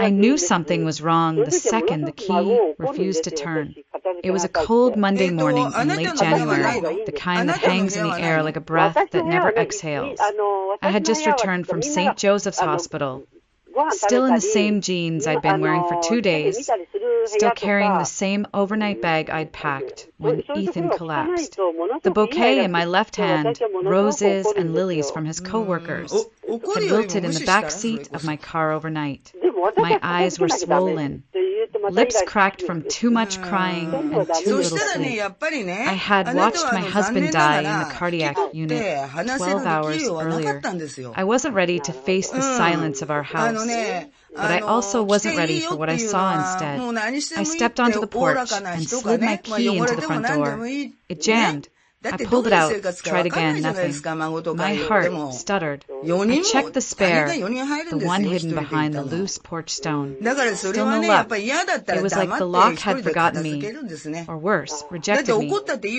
I knew something was wrong the second the key refused to turn. It was a cold Monday morning in late January, the kind that hangs in the air like a breath that never exhales. I had just returned from St. Joseph's Hospital, still in the same jeans I'd been wearing for 2 days, still carrying the same overnight bag I'd packed when Ethan collapsed. The bouquet in my left hand, roses and lilies from his co-workers, had wilted in the back seat of my car overnight. My eyes were swollen, lips cracked from too much crying and too little sleep. I had watched my husband die in the cardiac unit 12 hours earlier. I wasn't ready to face the silence of our house, but I also wasn't ready for what I saw instead. I stepped onto the porch and slid my key into the front door. It jammed. I pulled it out, tried again, nothing. My heart stuttered. I checked the spare, the one hidden behind the loose porch stone. Still no luck. It was like the lock had forgotten me, or worse, rejected me.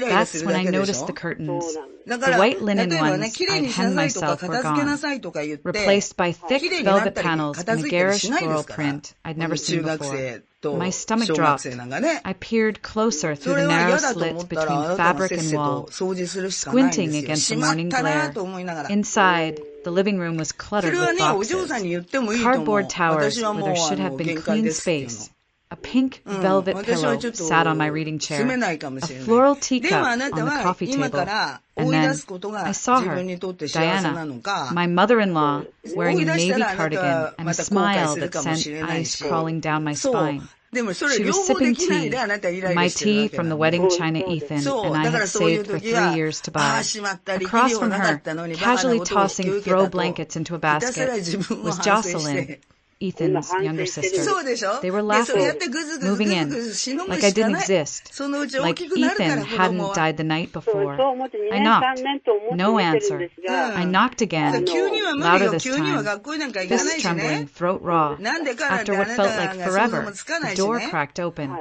That's when I noticed the curtains. The white linen ones I'd hemmed myself were gone, replaced by thick velvet panels and a garish floral print I'd never seen before. My stomach dropped. I peered closer through the narrow slit between fabric and wall, squinting against the morning glare. Inside, the living room was cluttered with boxes, cardboard towers where there should have been clean space. A pink velvet pillow sat on my reading chair, a floral teacup on the coffee table, and then I saw her, Diana, my mother-in-law, wearing a navy cardigan and a smile that sent ice crawling down my spine. She was sipping tea, my tea from the wedding china Ethan and I had saved for 3 years to buy. Across from her, casually tossing throw blankets into a basket, was Jocelyn, Ethan's younger sister. They were laughing, moving in, like I didn't exist, like Ethan hadn't died the night before. I knocked. No answer. I knocked again, louder this time, fists trembling, throat raw. After what felt like forever, the door cracked open.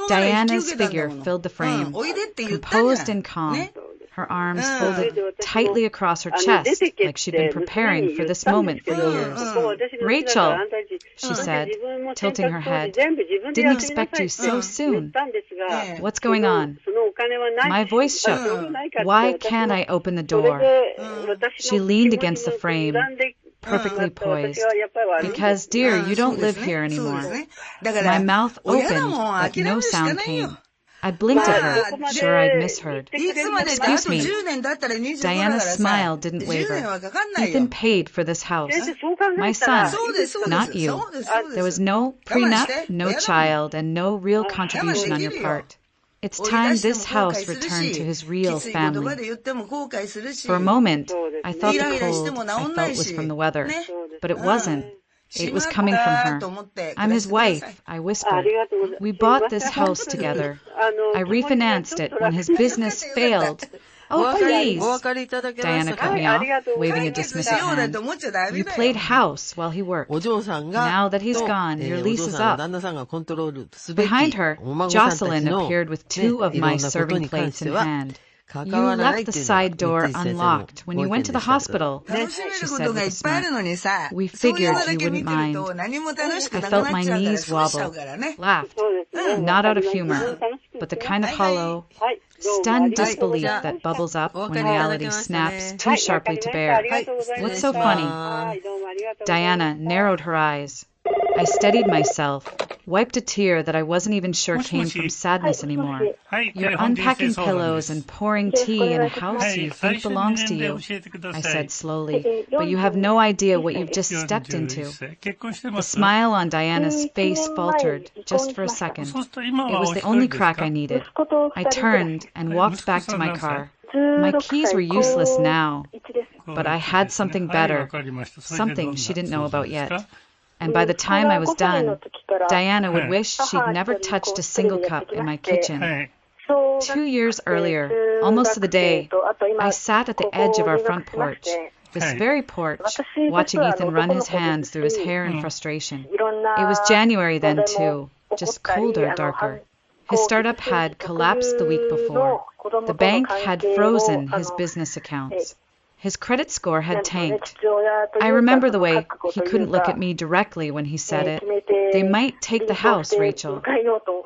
Diana's figure filled the frame, composed and calm. Her arms folded tightly across her chest, like she'd been preparing for this moment for years. "Rachel," she said, tilting her head, "didn't expect you so soon. What's going on?" My voice shook. "Why can't I open the door?" She leaned against the frame, perfectly poised. "Because, dear, you don't live here anymore." My mouth opened, but no sound came. I blinked at her, sure I'd misheard. "Excuse me." Diana's smile didn't waver. "Ethan paid for this house. My son, not you. There was no prenup, no child, and no real contribution on your part. It's time this house returned to his real family." For a moment, I thought the cold I felt was from the weather, but it wasn't. It was coming from her. "I'm his wife," I whispered. "We bought this house together. I refinanced it when his business failed." "Oh, please." Diana cut me off, waving a dismissive hand. "You played house while he worked. Now that he's gone, your lease is up." Behind her, Jocelyn appeared with 2 of my serving plates in hand. "You left the side door unlocked when you went to the hospital," she said with a smirk. "We figured you wouldn't mind." I felt my knees wobble, laughed, not out of humor, but the kind of hollow, stunned disbelief that bubbles up when reality snaps too sharply to bear. "What's so funny?" Diana narrowed her eyes. I steadied myself, wiped a tear that I wasn't even sure came from sadness anymore. "You're unpacking pillows and pouring tea in a house you think belongs to you," I said slowly, "but you have no idea what you've just stepped into." The smile on Diana's face faltered, just for a second. It was the only crack I needed. I turned and walked back to my car. My keys were useless now, but I had something better, something she didn't know about yet. And by the time I was done, Diana would wish she'd never touched a single cup in my kitchen. 2 years earlier, almost to the day, I sat at the edge of our front porch, this very porch, watching Ethan run his hands through his hair in frustration. It was January then, too, just colder, darker. His startup had collapsed the week before. The bank had frozen his business accounts. His credit score had tanked. I remember the way he couldn't look at me directly when he said it. They might take the house, Rachel.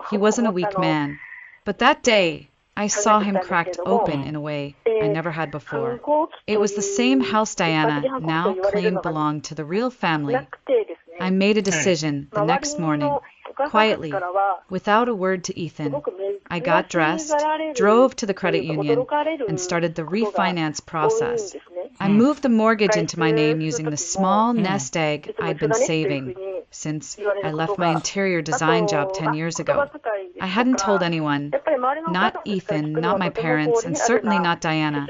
He wasn't a weak man. But that day, I saw him cracked open in a way I never had before. It was the same house Diana now claimed belonged to the real family. I made a decision the next morning, quietly, without a word to Ethan. I got dressed, drove to the credit union, and started the refinance process. I moved the mortgage into my name using the small nest egg I'd been saving since I left my interior design job 10 years ago. I hadn't told anyone, not Ethan, not my parents, and certainly not Diana.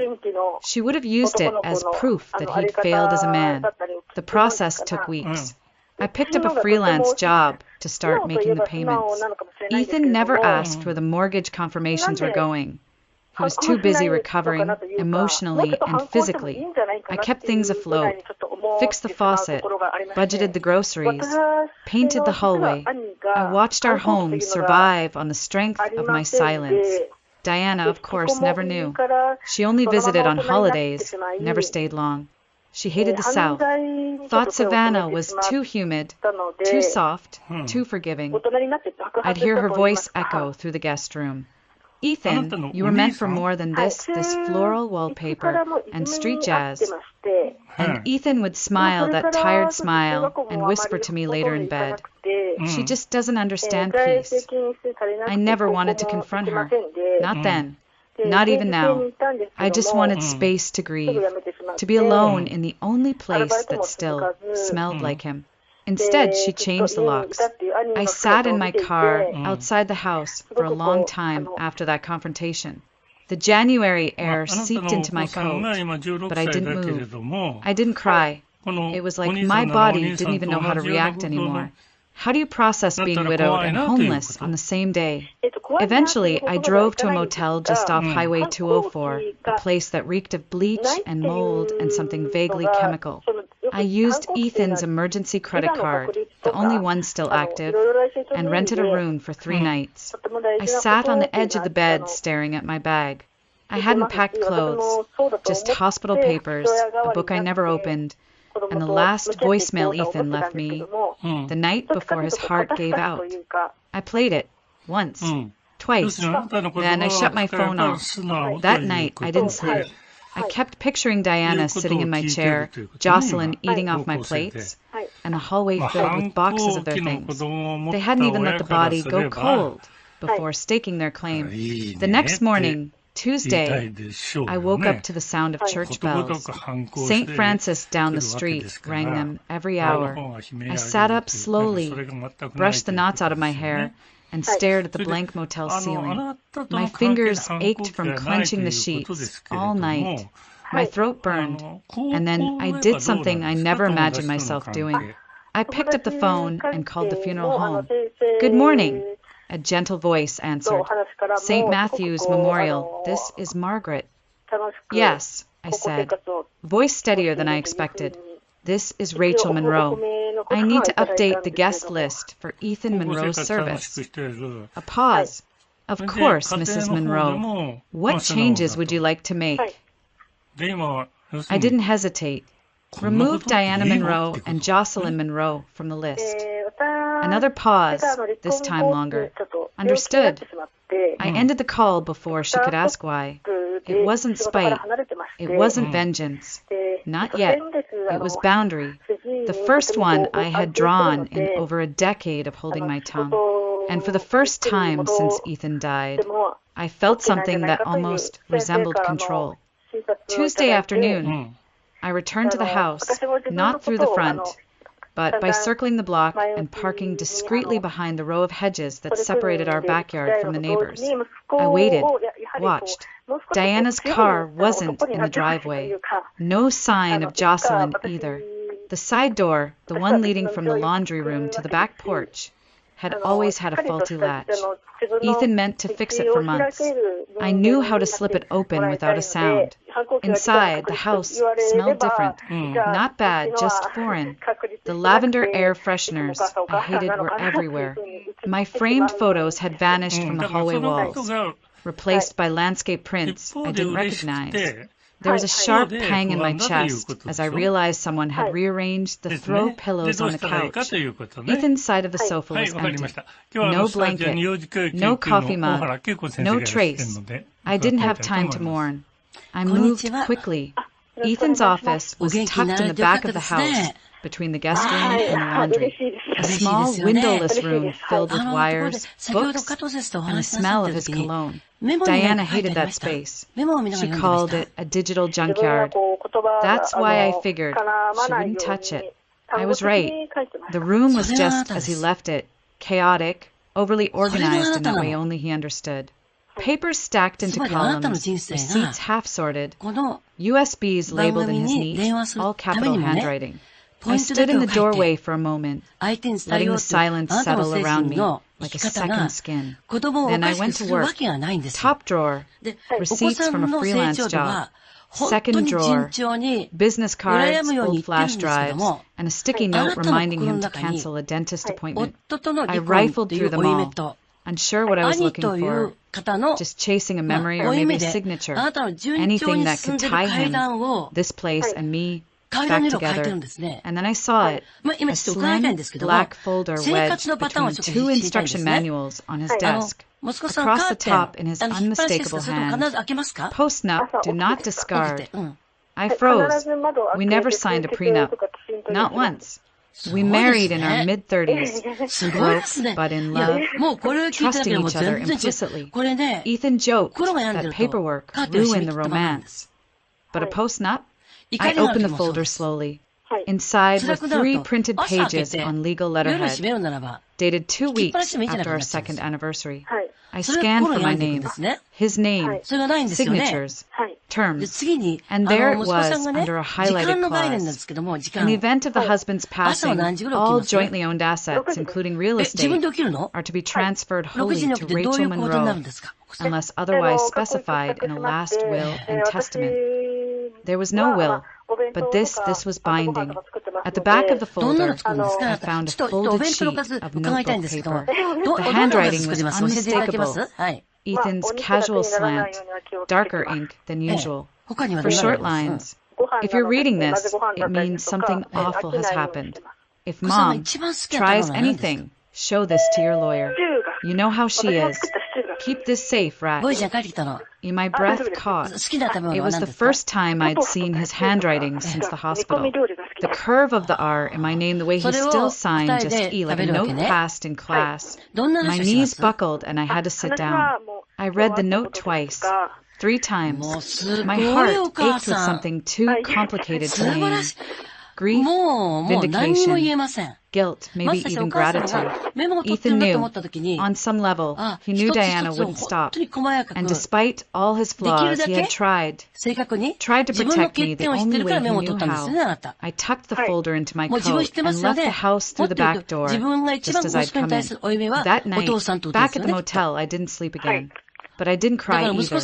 She would have used it as proof that he'd failed as a man. The process took weeks. I picked up a freelance job to start making the payments. Ethan never asked where the mortgage confirmations were going. He was too busy recovering emotionally and physically. I kept things afloat, fixed the faucet, budgeted the groceries, painted the hallway. I watched our home survive on the strength of my silence. Diana, of course, never knew. She only visited on holidays, never stayed long. She hated the South, thought Savannah was too humid, too soft, too forgiving. I'd hear her voice echo through the guest room. Ethan, you were meant for more than this floral wallpaper and street jazz. And Ethan would smile that tired smile and whisper to me later in bed, she just doesn't understand peace. I never wanted to confront her. Not then. Not even now. I just wanted space to grieve, to be alone in the only place that still smelled like him. Instead, she changed the locks. I sat in my car outside the house for a long time after that confrontation. The January air seeped into my coat, but I didn't move. I didn't cry. It was like my body didn't even know how to react anymore. How do you process being widowed and homeless on the same day? Eventually, I drove to a motel just off Highway 204, a place that reeked of bleach and mold and something vaguely chemical. I used Ethan's emergency credit card, the only one still active, and rented a room for 3 nights. I sat on the edge of the bed staring at my bag. I hadn't packed clothes, just hospital papers, a book I never opened, and the last voicemail Ethan left me the night before his heart gave out. I played it once, twice. Then I shut my phone off. That night, I didn't sleep. I kept picturing Diana sitting in my chair, Jocelyn eating off my plates, and the hallway filled with boxes of their things. They hadn't even let the body go cold before staking their claim. The next morning, Tuesday, I woke up to the sound of church bells. St. Francis down the street rang them every hour. I sat up slowly, brushed the knots out of my hair, and stared at the blank motel ceiling. My fingers ached from clenching the sheets all night. My throat burned, and then I did something I never imagined myself doing. I picked up the phone and called the funeral home. "Good morning," a gentle voice answered. "St. Matthew's Memorial. This is Margaret." "Yes," I said, voice steadier than I expected. "This is Rachel Monroe. I need to update the guest list for Ethan Monroe's service." A pause. "Of course, Mrs. Monroe. What changes would you like to make?" I didn't hesitate. Remove Diana Monroe and Jocelyn Monroe from the list. Another pause, this time longer. Understood. I ended the call before she could ask why. It wasn't spite. It wasn't vengeance. Not yet. It was boundary. The first one I had drawn in over a decade of holding my tongue. And for the first time since Ethan died, I felt something that almost resembled control. Tuesday afternoon, I returned to the house, not through the front, but by circling the block and parking discreetly behind the row of hedges that separated our backyard from the neighbors. I waited, watched. Diana's car wasn't in the driveway. No sign of Jocelyn either. The side door, the one leading from the laundry room to the back porch, had always had a faulty latch. Ethan meant to fix it for months. I knew how to slip it open without a sound. Inside, the house smelled different. Not bad, just foreign. The lavender air fresheners I hated were everywhere. My framed photos had vanished from the hallway walls, replaced by landscape prints I didn't recognize. There was a sharp pang in my chest as I realized someone had rearranged the throw pillows on the couch. Ethan's side of the sofa was empty. No blanket, no coffee mug, no trace. I didn't have time to mourn. I moved quickly. Ethan's office was tucked in the back of the house, between the guest room and the laundry. A small, windowless room filled with wires, books, and the smell of his cologne. Diana hated that space. She called it a digital junkyard. That's why I figured she wouldn't touch it. I was right. The room was just as he left it, chaotic, overly organized in a way only he understood. Papers stacked into columns, receipts half-sorted, USBs labeled in his neat, all-capital handwriting. I stood in the doorway for a moment, letting the silence settle around me like a second skin. Then I went to work. Top drawer, receipts from a freelance job. Second drawer, business cards, old flash drives, and a sticky note reminding him to cancel a dentist appointment. I rifled through them all, unsure what I was looking for, just chasing a memory or maybe a signature, anything that could tie him, this place, and me back together. And then I saw it, a slim black folder wedged between two instruction manuals on his desk. Across the top in his unmistakable hand, post-nup, do not discard. I froze. We never signed a prenup. Not once. We married in our mid-30s, broke but in love, trusting each other implicitly. Ethan joked that paperwork ruined the romance. But a post-nup? I opened the folder slowly. Inside were 3 printed pages on legal letterhead, dated 2 weeks after our second anniversary. I scanned for my name, his name, signatures, terms, and there it was under a highlighted clause. In the event of the husband's passing, all jointly owned assets, including real estate, are to be transferred wholly to Rachel Monroe, unless otherwise specified in a last will and testament. There was no will, but this was binding. At the back of the folder, I found a folded sheet of notebook paper. The handwriting was unmistakable. Ethan's casual slant, darker ink than usual. For short lines, if you're reading this, it means something awful has happened. If Mom tries anything, show this to your lawyer. You know how she is. Keep this safe, Rat. In my breath caught. It was the first time I'd seen his handwriting since the hospital. The curve of the R in my name, the way he still signed just E, like a note passed in class. My knees buckled and I had to sit down. I read the note twice, 3 times. My heart ached with something too complicated to name. Grief, vindication, guilt, maybe even gratitude. Ethan knew, on some level, he knew Diana wouldn't stop. And despite all his flaws, he had tried to protect me the only way he knew how. I tucked the folder into my coat and left the house through the back door, just as I'd come in. That night, back at the motel, I didn't sleep again. But I didn't cry either.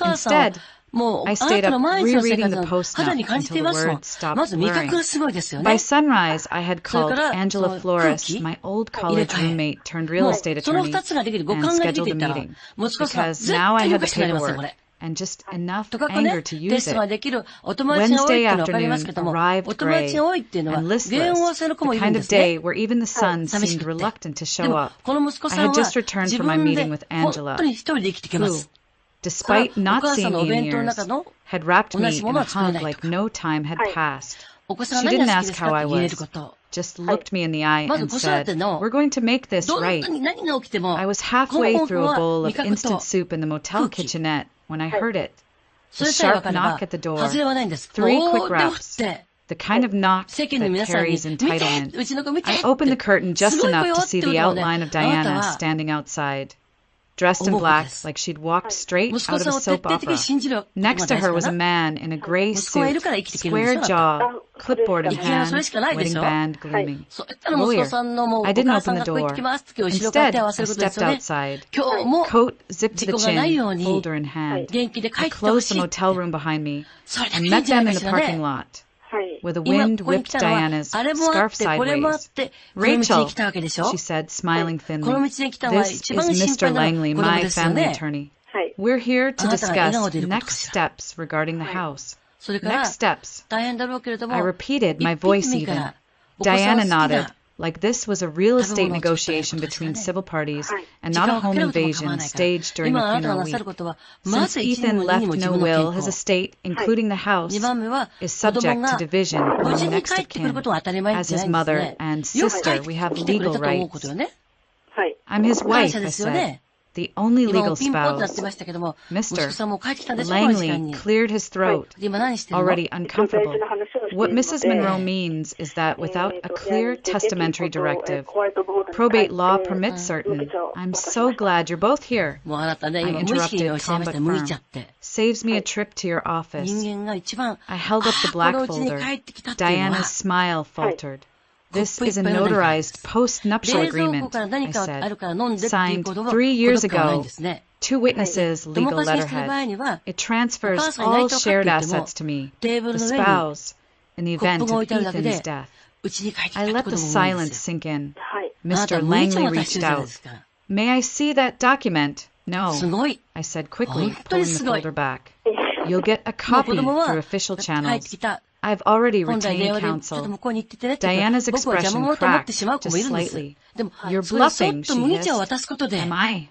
Instead, I stayed up rereading the post-nup until the words stopped blurring. By sunrise, I had called Angela Flores, my old college roommate turned real estate attorney, and scheduled a meeting. Because now I had the paperwork, and just enough anger to use it. Wednesday afternoon arrived gray and listless, the kind of day where even the sun seemed reluctant to show up. I had just returned from my meeting with Angela, who, despite not seeing me in years, had wrapped me in a hug like no time had passed. She didn't ask how I was, just looked me in the eye and said, "We're going to make this right." I was halfway through a bowl of instant soup in the motel kitchenette when I heard it. The sharp knock at the door, 3 quick raps, the kind of knock that carries entitlement. I opened the curtain just enough to see the outline of Diana standing outside, dressed in black like she'd walked straight out of a soap opera. Next to her was a man in a gray suit, square jaw, clipboard in hand, wedding band gleaming. Lawyer. I didn't open the door. Instead, I stepped outside, coat zipped to the chin, folder in hand. I closed the motel room behind me and met them in the parking lot, where the wind whipped Diana's scarf sideways. "Rachel," she said, smiling thinly, "this is Mr. Langley, my family attorney. We're here to discuss next steps regarding the house. Next steps. I repeated, my voice even. Diana nodded, like this was a real estate negotiation between civil parties and not a home invasion staged during a funeral week. Since Ethan left no will, his estate, including the house, is subject to division among next of kin. As his mother and sister, we have legal rights. I'm his wife, I said. The only legal spouse. Mr. Langley cleared his throat, already uncomfortable. What Mrs. Monroe means is that without a clear testamentary directive, probate law permits certain. I'm so glad you're both here. I interrupted, calm but firm. Saves me a trip to your office. I held up the black folder. Diana's smile faltered. This is a notarized post-nuptial agreement, I said, signed 3 years ago. 2 witnesses, legal letterhead. It transfers all shared assets to me, the spouse, in the event of Ethan's death. I let the silence sink in. Mr. Langley reached out. May I see that document? No, I said quickly, pulling the folder back. You'll get a copy through official channels. I've already retained counsel. Diana's expression cracked just slightly. You're bluffing, she hissed. Am I?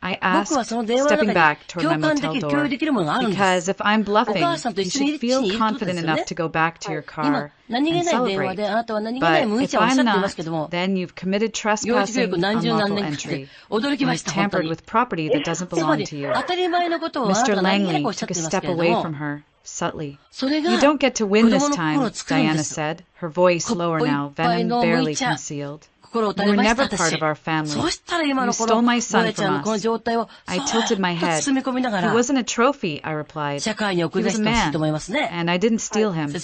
I asked, stepping back toward my motel door. Because if I'm bluffing, you should feel confident enough to go back to your car and celebrate. But if I'm not, then you've committed trespassing, unlawful entry. You've tampered with property that doesn't belong to you. Mr. Langley took a step away from her, subtly. You don't get to win this time, Diana said, her voice lower now, venom barely concealed. You were never part of our family. You stole my son from us. I tilted my head. He wasn't a trophy, I replied. He was a man, and I didn't steal him.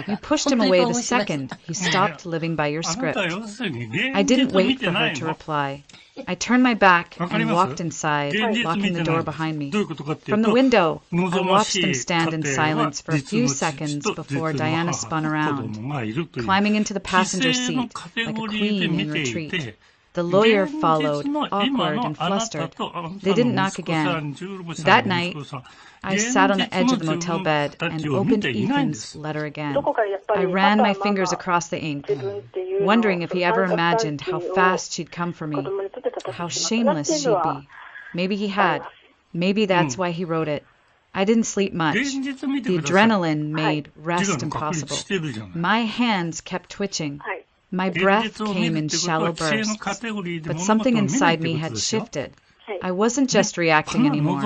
You pushed him away the second he stopped living by your script. I didn't wait for her to reply. I turned my back and walked inside, locking the door behind me. From the window, I watched them stand in silence for a few seconds before Diana spun around, climbing into the passenger seat like a queen in retreat. The lawyer followed, awkward and flustered. They didn't knock again. That night, I sat on the edge of the motel bed and opened Ethan's letter again. I ran my fingers across the ink, wondering if he ever imagined how fast she'd come for me, how shameless she'd be. Maybe he had. Maybe that's why he wrote it. I didn't sleep much. The adrenaline made rest impossible. My hands kept twitching. My breath came in shallow bursts, but something inside me had shifted. I wasn't just reacting anymore.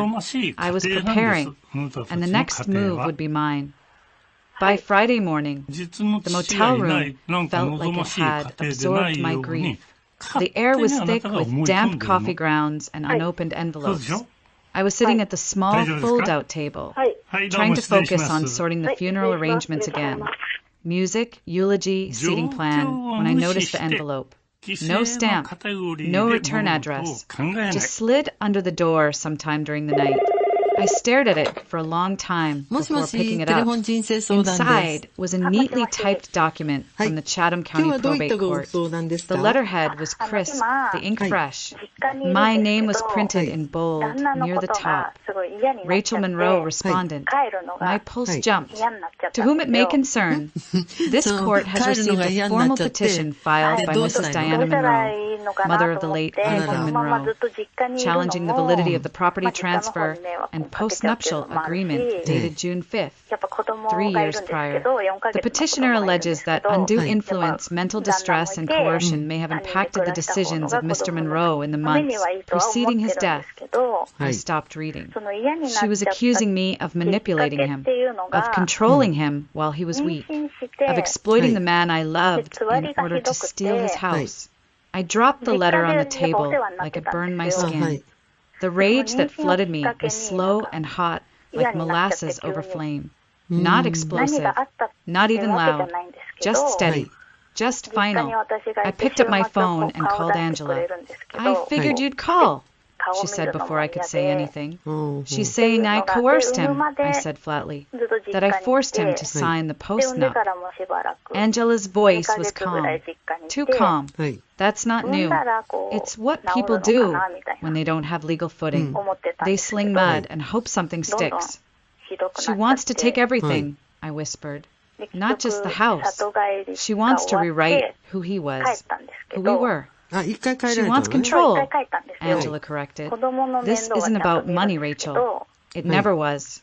I was preparing, and the next move would be mine. By Friday morning, the motel room felt like it had absorbed my grief. The air was thick with damp coffee grounds and unopened envelopes. I was sitting at the small fold-out table, trying to focus on sorting the funeral arrangements again. Music, eulogy, seating plan, when I noticed the envelope. No stamp, no return address, just slid under the door sometime during the night. I stared at it for a long time before picking it up. Inside was a neatly typed document from the Chatham County Probate Court. The letterhead was crisp, the ink fresh. My name was printed in bold near the top. Rachel Monroe, respondent. My pulse jumped. To whom it may concern, this court has received a formal petition filed by Mrs. Diana Monroe, mother of the late Ethan Monroe, challenging the validity of the property transfer and post-nuptial agreement dated June 5th, 3 years prior. The petitioner alleges that undue influence, mental distress, and coercion may have impacted the decisions of Mr. Monroe in the months preceding his death. I stopped reading. She was accusing me of manipulating him, of controlling him while he was weak, of exploiting the man I loved in order to steal his house. I dropped the letter on the table like it burned my skin. The rage that flooded me was slow and hot, like molasses over flame. Not explosive, not even loud, just steady, just final. I picked up my phone and called Angela. I figured you'd call. she said before I could say anything. She's saying I coerced him, I said flatly, that I forced him to sign the post-nup. Angela's voice was calm, too calm. That's not new. It's what people do when they don't have legal footing. They sling mud and hope something sticks. She wants to take everything, I whispered. Not just the house. She wants to rewrite who he was, who we were. She wants control, Angela corrected. This isn't about money, Rachel. It never was.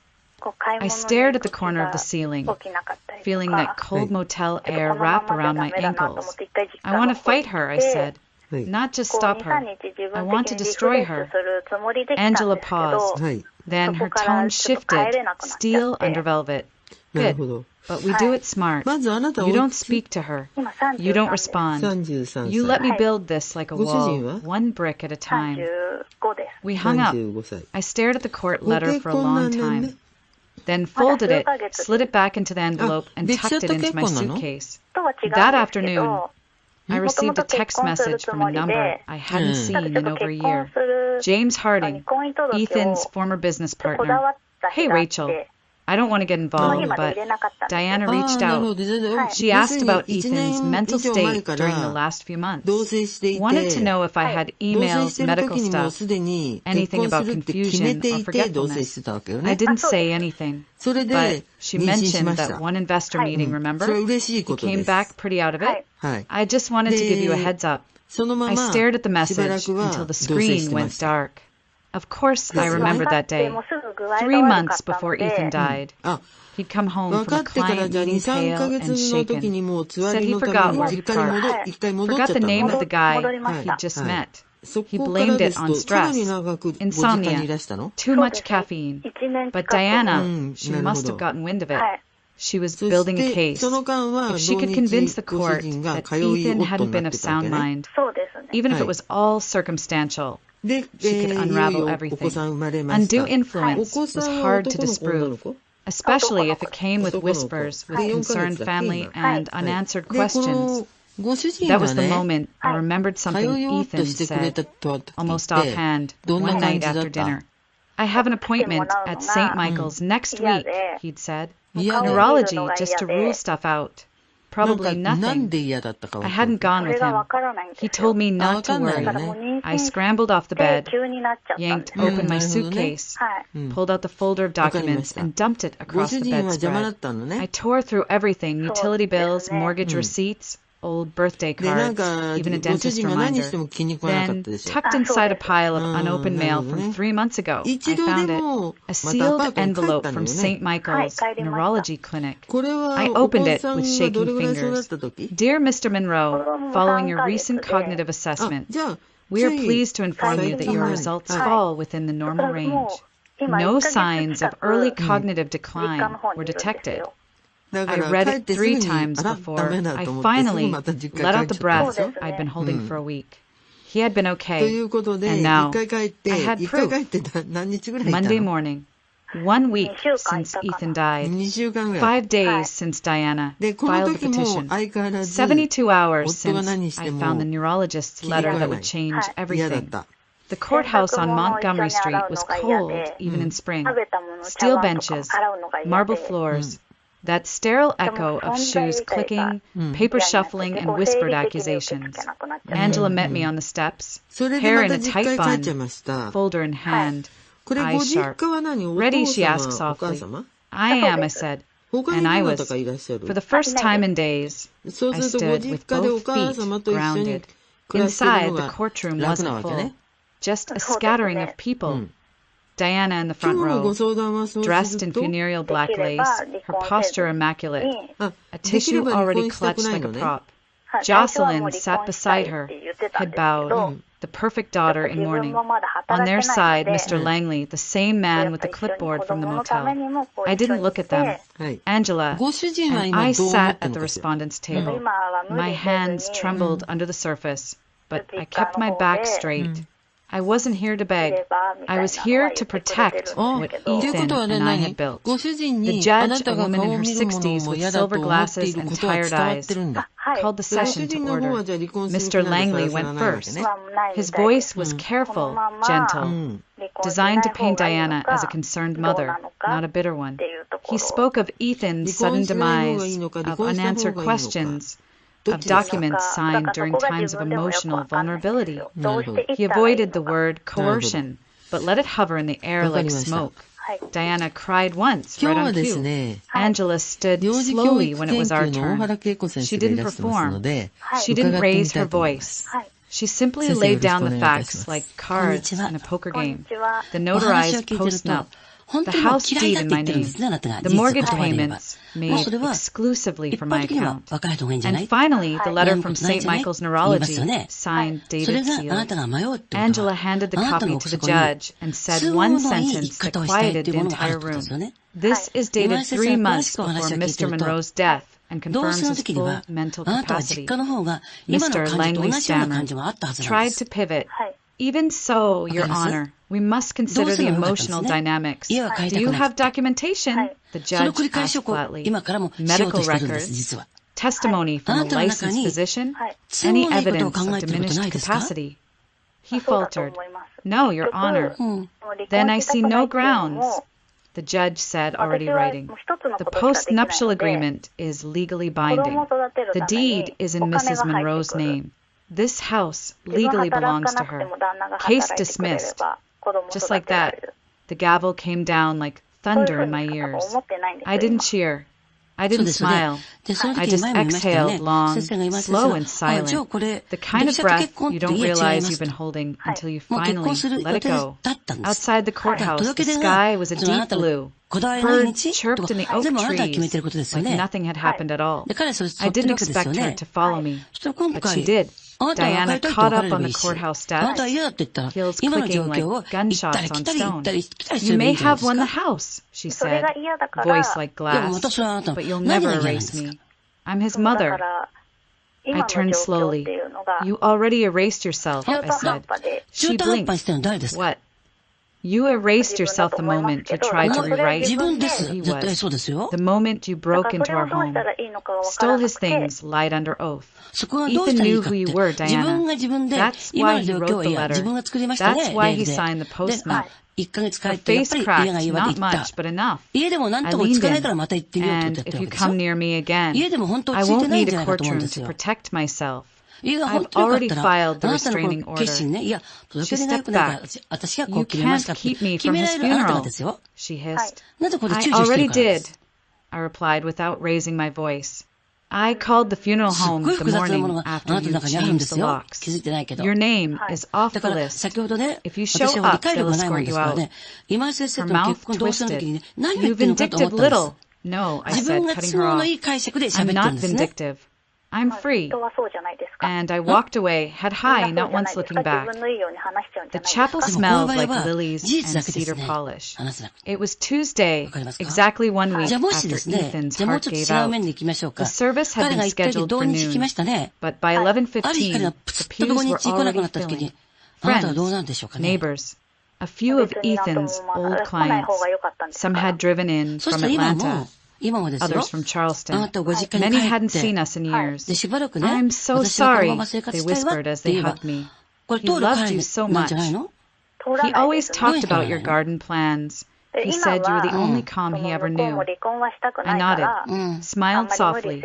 I stared at the corner of the ceiling, feeling that cold motel air wrap around my ankles. I want to fight her, I said. Not just stop her. I want to destroy her. Angela paused. Then her tone shifted, steel under velvet. Good. But we do it smart. You don't speak to her. You don't respond. You let me build this like a wall, one brick at a time. We hung up. I stared at the court letter for a long time. Then folded it, slid it back into the envelope, and tucked it into my suitcase. That afternoon, I received a text message from a number I hadn't seen in over a year. James Harding, Ethan's former business partner. Hey, Rachel. I don't want to get involved, but Diana reached out. She asked about Ethan's mental state during the last few months. Wanted to know if I had emails, medical stuff, anything about confusion or forgetfulness. I didn't say anything, but she mentioned that one investor meeting, remember? He came back pretty out of it. I just wanted to give you a heads up. I stared at the message until the screen went dark. Of course, I remembered that day. 3 months before Ethan died. He'd come home from a client meeting pale and shaken. Said he forgot where he parked. Forgot the name of the guy he'd just met. He blamed it on stress, insomnia, too much caffeine. But Diana, she must have gotten wind of it. She was building a case. If she could convince the court that Ethan hadn't been of sound mind, even if it was all circumstantial, she could unravel everything. Undue influence was hard to disprove, especially if it came with whispers with concerned family and unanswered questions. That was the moment I remembered something Ethan said, almost offhand, one night after dinner. I have an appointment at St. Michael's next week, he'd said. Neurology, just to rule stuff out. Probably nothing. I hadn't gone with him. He told me not to worry. I scrambled off the bed, yanked open my suitcase, pulled out the folder of documents, and dumped it across the bedspread. I tore through everything, utility bills, mortgage receipts, old birthday cards, even a dentist reminder. Then, tucked inside a pile of unopened mail from 3 months ago, I found it. A sealed envelope from St. Michael's Neurology Clinic. I opened it with shaking fingers. Dear Mr. Monroe, following your recent cognitive assessment, we are pleased to inform you that your results fall within the normal range. No signs of early cognitive decline were detected. I read it 3 times before I finally let out the breath I'd been holding for a week. He had been okay, and now I had proof. Monday morning, 1 week since Ethan died, 5 days since Diana filed the petition, 72 hours since I found the neurologist's letter that would change everything. The courthouse on Montgomery Street was cold even in spring. Steel benches, marble floors, that sterile echo of shoes clicking, paper shuffling, and whispered accusations. Angela met me on the steps, hair in a tight bun, folder in hand, eyes sharp. Ready, she asked softly. I am, I said. And I was. For the first time in days, I stood with both feet grounded. Inside, the courtroom wasn't full, just a scattering of people. Diana in the front row, dressed in funereal black lace, her posture immaculate, a tissue already clutched like a prop. Jocelyn sat beside her, head bowed, the perfect daughter in mourning. On their side, Mr. Langley, the same man with the clipboard from the motel. I didn't look at them. Angela and I sat at the respondents' table. My hands trembled under the surface, but I kept my back straight. I wasn't here to beg. I was here to protect what Ethan and I had built. The judge, a woman in her 60s with silver glasses and tired eyes, called the session to order. Mr. Langley went first. His voice was careful, gentle, designed to paint Diana as a concerned mother, not a bitter one. He spoke of Ethan's sudden demise, of unanswered questions, of documents signed during times of emotional vulnerability. He avoided the word coercion, but let it hover in the air like smoke. Diana cried once, right on cue. Angela stood slowly when it was our turn. She didn't perform. She didn't raise her voice. She simply laid down the facts like cards in a poker game. The notarized post-nup, the house deed in my name, the mortgage payments made exclusively for my account, and finally the letter from St. Michael's Neurology, signed David Seeley. Angela handed the copy to the judge and said one sentence that quieted the entire room. This is dated 3 months before Mr. Monroe's death and confirms his full mental capacity. Mr. Langley stammered, tried to pivot. Even so, Your Honor, we must consider the emotional dynamics. Do you have documentation? The judge asked flatly. Medical records? Testimony from a licensed physician? Any evidence of diminished capacity? He faltered. No, Your Honor. Then I see no grounds. The judge said, already writing. The post-nuptial agreement is legally binding. The deed is in Mrs. Monroe's name. This house legally belongs to her. Case dismissed. Just like that, the gavel came down like thunder in my ears. I didn't cheer. I didn't smile. I just exhaled long, slow and silent. The kind of breath you don't realize you've been holding until you finally let it go. Outside the courthouse, the sky was a deep blue. Birds chirped in the oak trees like nothing had happened at all. I didn't expect her to follow me, but she did. Diana caught up on the courthouse steps, heels clicking like gunshots on stone. You may have won the house, she said, voice like glass, but you'll never erase me. I'm his mother. I turned slowly. You already erased yourself, I said. She blinked. What? You erased yourself the moment you tried to rewrite who he was. The moment you broke into our home, stole his things, lied under oath. Ethan knew who you were, Diana. That's why he wrote the letter. That's why he signed the post-nup. Her face cracked, not much, but enough. I leaned in, and if you come near me again, I won't need a courtroom to protect myself. I've already filed the restraining order. She stepped back. You can't keep me from his funeral, she hissed. I already did, I replied without raising my voice. I called the funeral home the morning after you changed the locks. Your name is off the list. If you show up, they'll escort you out. Her mouth twisted. You vindictive little. No, I said, cutting her off. I'm not vindictive. I'm free. And I walked away, head high, not once looking back. The chapel smelled like lilies and cedar polish. It was Tuesday, exactly 1 week after Ethan's heart gave out. The service had been scheduled for noon, but by 11:15, the pews were already filling. Friends, neighbors, a few of Ethan's old clients. Some had driven in from Atlanta. Others from Charleston. Many hadn't seen us in years. I'm so sorry, they whispered as they hugged me. He loved you so much. He always talked about your garden plans. He said you were the only calm he ever knew. I nodded, smiled softly,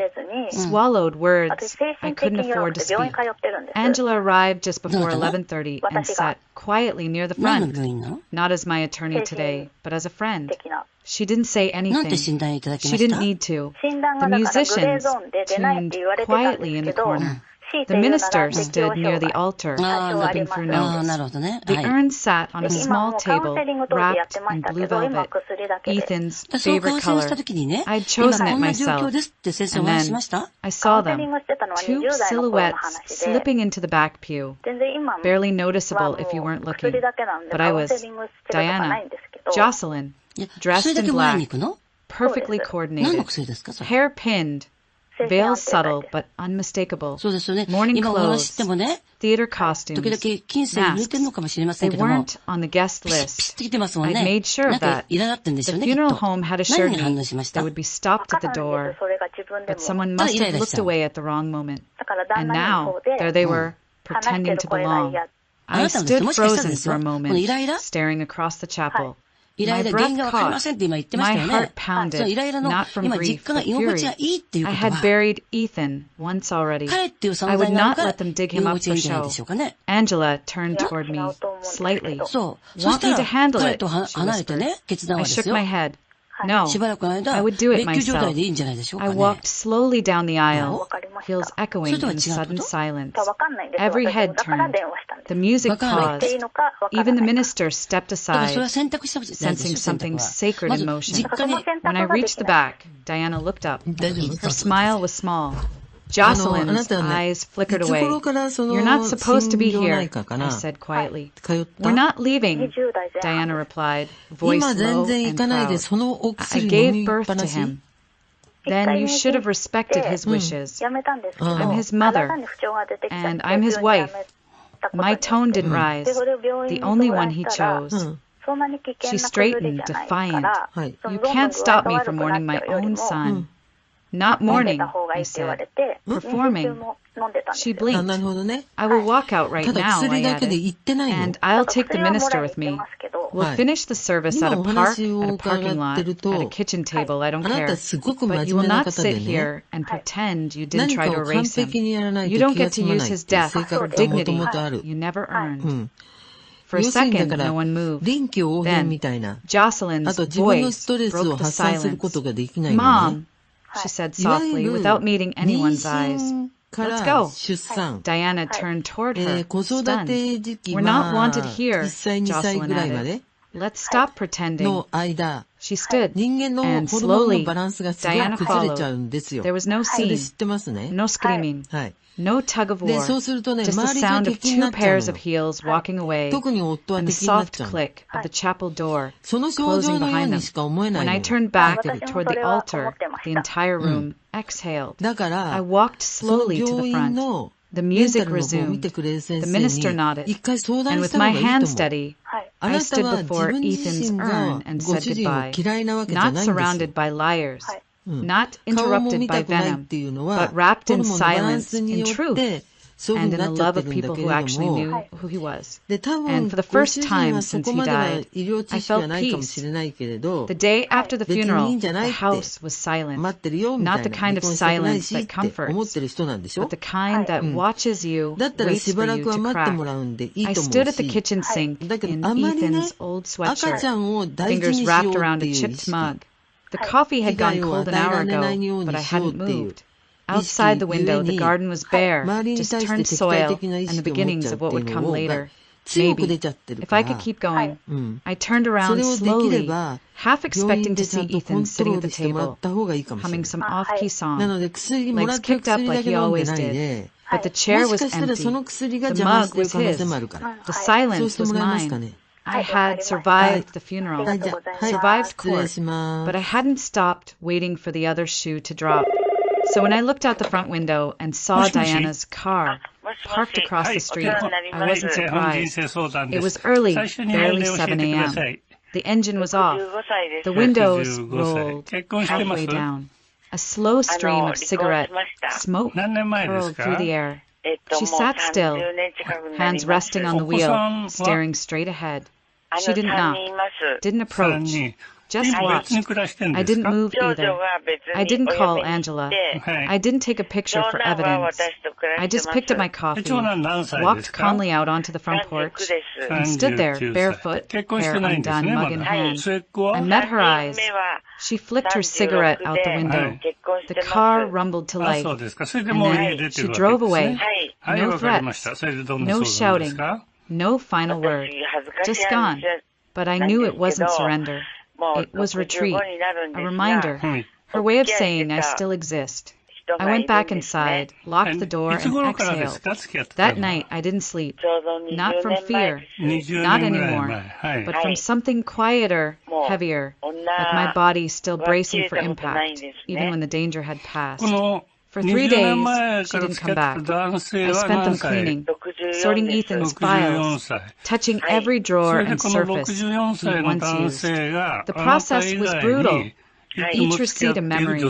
swallowed words I couldn't afford to speak. Angela arrived just before 11:30 and sat quietly near the front, not as my attorney today, but as a friend. She didn't say anything. She didn't need to. The musicians tuned quietly in the corner. The minister stood near the altar, flipping through notes. The urn sat on a small table, wrapped in blue velvet, Ethan's favorite color. I'd chosen it myself, and then I saw them, 2 silhouettes slipping into the back pew, barely noticeable if you weren't looking. But I was Diana, Jocelyn, dressed in black, perfectly coordinated, hair pinned, Veils subtle but unmistakable. Morning clothes, theater costumes, masks. They weren't on the guest list. I made sure of that. The funeral home had assured me they would be stopped at the door, but someone must have looked away at the wrong moment. And now, there they were, pretending to belong. I stood frozen for a moment, staring across the chapel. My breath caught. My heart pounded, not from grief, but fury. I had buried Ethan once already. I would not let them dig him up for show. Angela turned toward me, slightly. Want me to handle it? She whispered. I shook my head. No, I would do it myself. I walked slowly down the aisle, heels echoing in the sudden silence. Every head turned. The music paused. Even the minister stepped aside, sensing something sacred in motion. When I reached the back, Diana looked up. Her smile was small. Jocelyn's eyes flickered away. You're not supposed to be here, I said quietly. We're not leaving, Diana replied, voice low and proud. I gave birth to him. Then you should have respected his wishes. I'm his mother, and I'm his wife. My tone didn't rise, the only one he chose. She straightened, defiant. You can't stop me from mourning my own son. Not mourning, I said. Performing. She blinked. I will walk out right now, I added. And I'll take the minister with me. We'll finish the service at a park, at a parking lot, at a kitchen table, I don't care. But you will not sit here and pretend you didn't try to erase him. You don't get to use his death for dignity you never earned. For a second, no one moved. Then, Jocelyn's voice broke the silence. Mom, she said softly, without meeting anyone's eyes. Let's go. Diana turned toward her, stunned. We're not wanted here, Jocelyn added. Let's stop pretending. She stood, and slowly, Diana followed. There was no scene, no screaming, no tug of war, just the sound of two pairs of heels walking away, and the soft click of the chapel door closing behind them. When I turned back toward the altar, the entire room exhaled. I walked slowly to the front. The music resumed. The minister nodded, and with my hand steady, I stood before Ethan's urn and said goodbye, not surrounded by liars, not interrupted by venom, but wrapped in silence, in truth, and in the love of people who actually knew who he was. And for the first time since he died, I felt peace. The day after the funeral, the house was silent. Not the kind of silence that comforts, but the kind that watches you, waits for you to crack. I stood at the kitchen sink in Ethan's old sweatshirt, fingers wrapped around a chipped mug. The coffee had gone cold an hour ago, but I hadn't moved. Outside the window, the garden was bare, just turned soil and the beginnings of what would come later. Maybe, if I could keep going. I turned around slowly, half expecting to see Ethan sitting at the table, humming some off-key song, legs kicked up like he always did. But the chair was empty. The mug was his. The silence was mine. I had survived the funeral, survived court, but I hadn't stopped waiting for the other shoe to drop. So when I looked out the front window and saw Diana's car parked across the street, I wasn't surprised. It was early, barely 7 a.m. The engine was off. The windows rolled halfway down. A slow stream of cigarette smoke curled through the air. She sat still, hands resting on the wheel, staring straight ahead. She didn't knock, didn't approach, just watched. I didn't move either. I didn't call Angela. I didn't take a picture for evidence. I just picked up my coffee, walked calmly out onto the front porch, and stood there, barefoot, hair undone, mug in hand. I met her eyes. She flicked her cigarette out the window. The car rumbled to life, and then she drove away. No threats, no shouting, no final word, just gone. But I knew it wasn't surrender. It was retreat, a reminder, her way of saying I still exist. I went back inside, locked the door, and exhaled. That night I didn't sleep, not from fear, not anymore, but from something quieter, heavier, like my body still bracing for impact, even when the danger had passed. For 3 days, she didn't come back. I spent them cleaning, sorting Ethan's files, touching every drawer and surface he'd once used. The process was brutal. Each receipt a memory,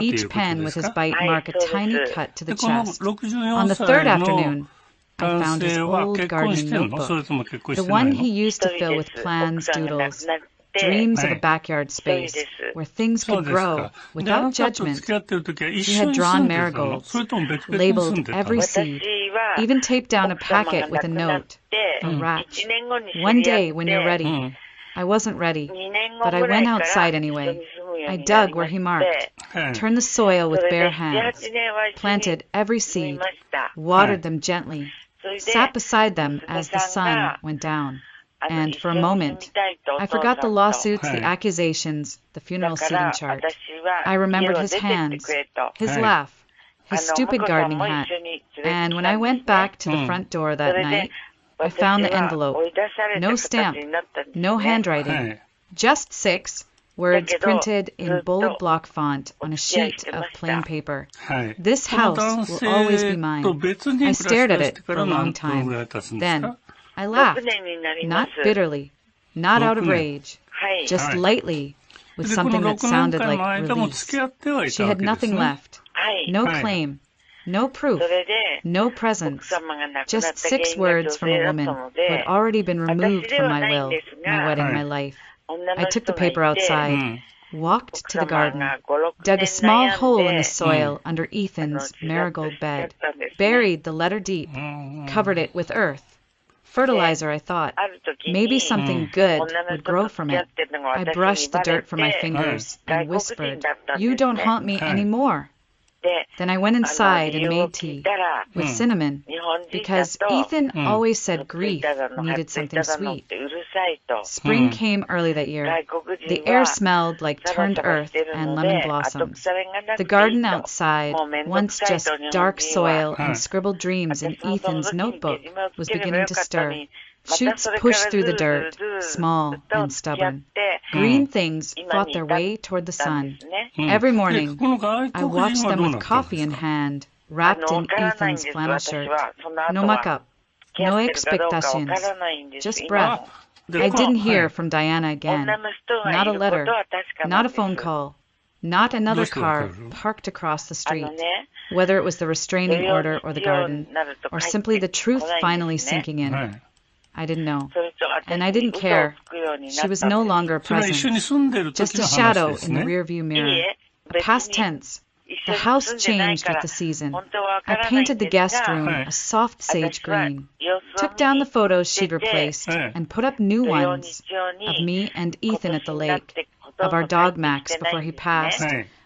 each pen with his bite mark a tiny cut to the chest. On the third afternoon, I found his old gardening notebook, the one he used to fill with plans, doodles, dreams of a backyard space where things could grow without judgment. He had drawn marigolds, labeled every seed, even taped down a packet with a note, a ratch. One day when you're ready. I wasn't ready, but I went outside anyway. I dug where he marked, turned the soil with bare hands, planted every seed, watered them gently, sat beside them as the sun went down. And for a moment, I forgot the lawsuits, the accusations, the funeral seating chart. I remembered his hands, his laugh, his stupid gardening hat. And when I went back to the front door that night, I found the envelope. No stamp, no handwriting, just 6 words printed in bold block font on a sheet of plain paper. This house will always be mine. I stared at it for a long time. Then I laughed, not bitterly, not out of rage, just lightly, with something that sounded like release. She had nothing left, no claim, no proof, no presence, just 6 words from a woman who had already been removed from my will, my wedding, my life. I took the paper outside, walked to the garden, dug a small hole in the soil under Ethan's marigold bed, buried the letter deep, covered it with earth. Fertilizer, I thought. Maybe something good would grow from it. I brushed the dirt from my fingers and whispered, "You don't haunt me anymore." Then I went inside and made tea with cinnamon because Ethan always said grief needed something sweet. Spring came early that year. The air smelled like turned earth and lemon blossoms. The garden outside, once just dark soil and scribbled dreams in Ethan's notebook, was beginning to stir. Shoots pushed through the dirt, small and stubborn. Green things fought their way toward the sun. Every morning, I watched them with coffee in hand, wrapped in Ethan's flannel shirt. No muck-up, no expectations, just breath. I didn't hear from Diana again. Not a letter, not a phone call, not another car parked across the street. Whether it was the restraining order or the garden, or simply the truth finally sinking in. I didn't know, and I didn't care. She was no longer a presence, just a shadow in the rearview mirror, a past tense. The house changed with the season. I painted the guest room a soft sage green, took down the photos she'd replaced, and put up new ones of me and Ethan at the lake, of our dog Max before he passed,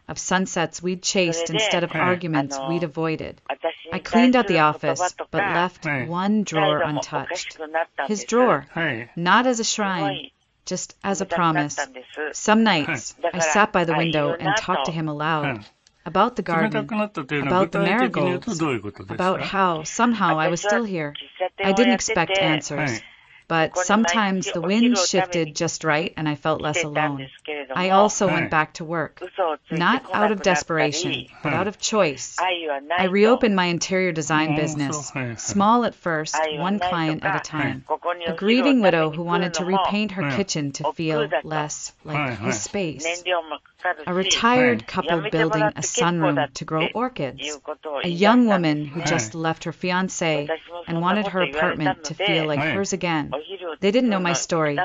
of sunsets we'd chased instead of arguments we'd avoided. I cleaned out the office, but left one drawer untouched. His drawer, not as a shrine, just as a promise. Some nights, I sat by the window and talked to him aloud. About the garden, about the marigolds, about how, somehow, I was still here. I didn't expect answers. But sometimes the wind shifted just right and I felt less alone. I also went back to work, not out of desperation, but out of choice. I reopened my interior design business, small at first, one client at a time. A grieving widow who wanted to repaint her kitchen to feel less like his space. A retired couple building a sunroom to grow orchids. A young woman who just left her fiancé and wanted her apartment to feel like hers again. They didn't know my story,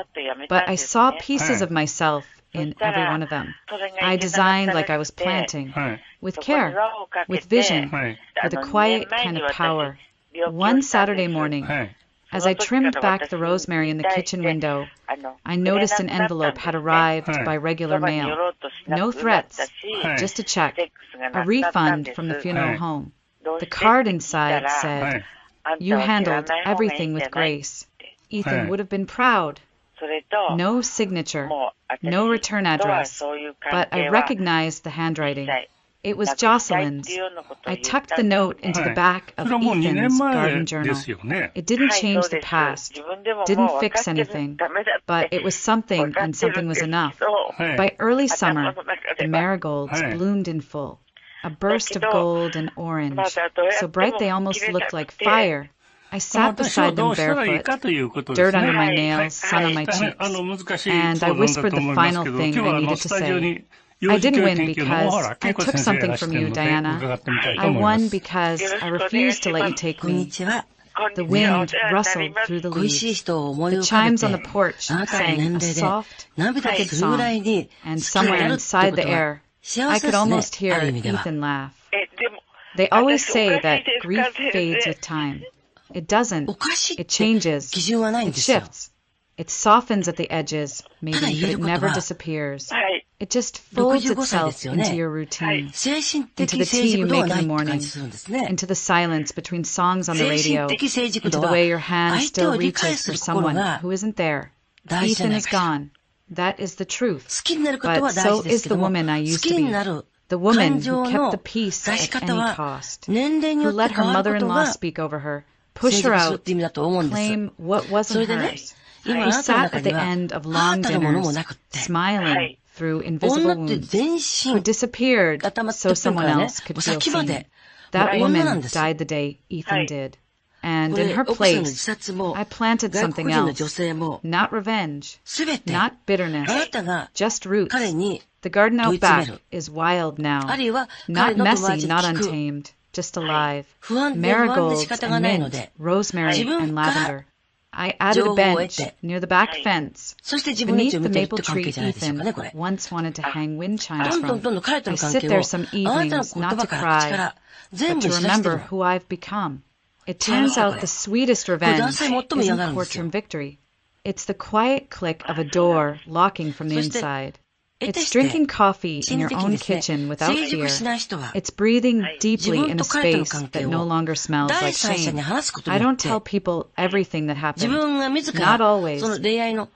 but I saw pieces of myself in every one of them. I designed like I was planting, with care, with vision, with a quiet kind of power. One Saturday morning, as I trimmed back the rosemary in the kitchen window, I noticed an envelope had arrived by regular mail. No threats, just a check, a refund from the funeral home. The card inside said, "You handled everything with grace." Ethan would have been proud. No signature, no return address, but I recognized the handwriting. It was Jocelyn's. I tucked the note into the back of Ethan's garden journal. It didn't change the past, didn't fix anything, but it was something, and something was enough. By early summer, the marigolds bloomed in full. a burst of gold and orange, so bright they almost looked like fire. I sat beside them barefoot, dirt under my nails, sun on my cheeks, and I whispered the final thing I needed to say. I didn't win because I took something from you, Diana. I won because I refused to let you take me. The wind rustled through the leaves. The chimes on the porch sang a soft, cricket song, and somewhere inside the air, I could almost hear Ethan laugh. They always say that grief fades with time. It doesn't. It changes. It shifts. It softens at the edges, maybe, but it never disappears. It just folds itself into your routine, into the tea you make in the morning, into the silence between songs on the radio, into the way your hand still reaches for someone who isn't there. Ethan is gone. That is the truth. But so is the woman I used to be. The woman who kept the peace at any cost, who let her mother-in-law speak over her, push her out, claim what wasn't hers, who sat at the end of long dinners, smiling through invisible wounds, who disappeared so someone else could feel seen. That woman died the day Ethan did. And in her place, I planted something else. Not revenge, not bitterness, just roots. The garden out back is wild now. Not messy, not untamed, just alive. Marigolds and mint, rosemary and lavender. I added a bench near the back fence, beneath the maple tree Ethan once wanted to hang wind chimes from. I sit there some evenings not to cry, but to remember who I've become. It turns out the sweetest revenge isn't courtroom victory. It's the quiet click of a door locking from the inside. It's drinking coffee in your own kitchen without fear. It's breathing deeply in a space that no longer smells like shame. I don't tell people everything that happened. Not always.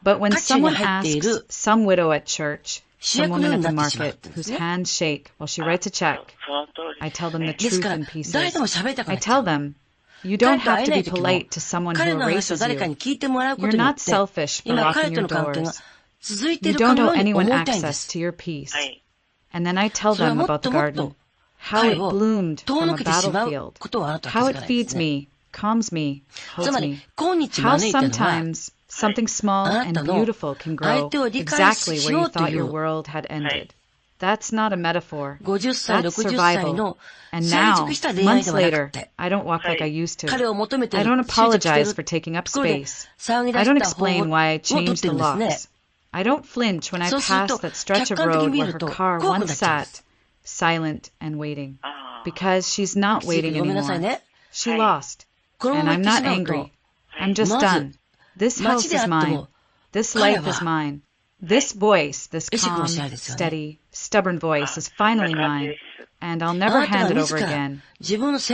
But when someone asks some widow at church, some woman at the market whose hands shake while she writes a check, I tell them the truth in pieces. I tell them, you don't have to be polite to someone who erases you. You're not selfish for locking your doors. You don't owe anyone access to your peace. And then I tell them about the garden, how it bloomed from a battlefield, how it feeds me, calms me, holds me, how sometimes something small and beautiful can grow exactly where you thought your world had ended. That's not a metaphor. That's survival. And now, months later, I don't walk like I used to. I don't apologize for taking up space. I don't explain why I changed the locks. I don't flinch when I pass that stretch of road where her car once sat, silent and waiting. Because she's not waiting anymore. She lost. And I'm not angry. I'm just done. This house is mine. This life is mine. This voice, this calm, steady, stubborn voice is finally mine. And I'll never hand it over again.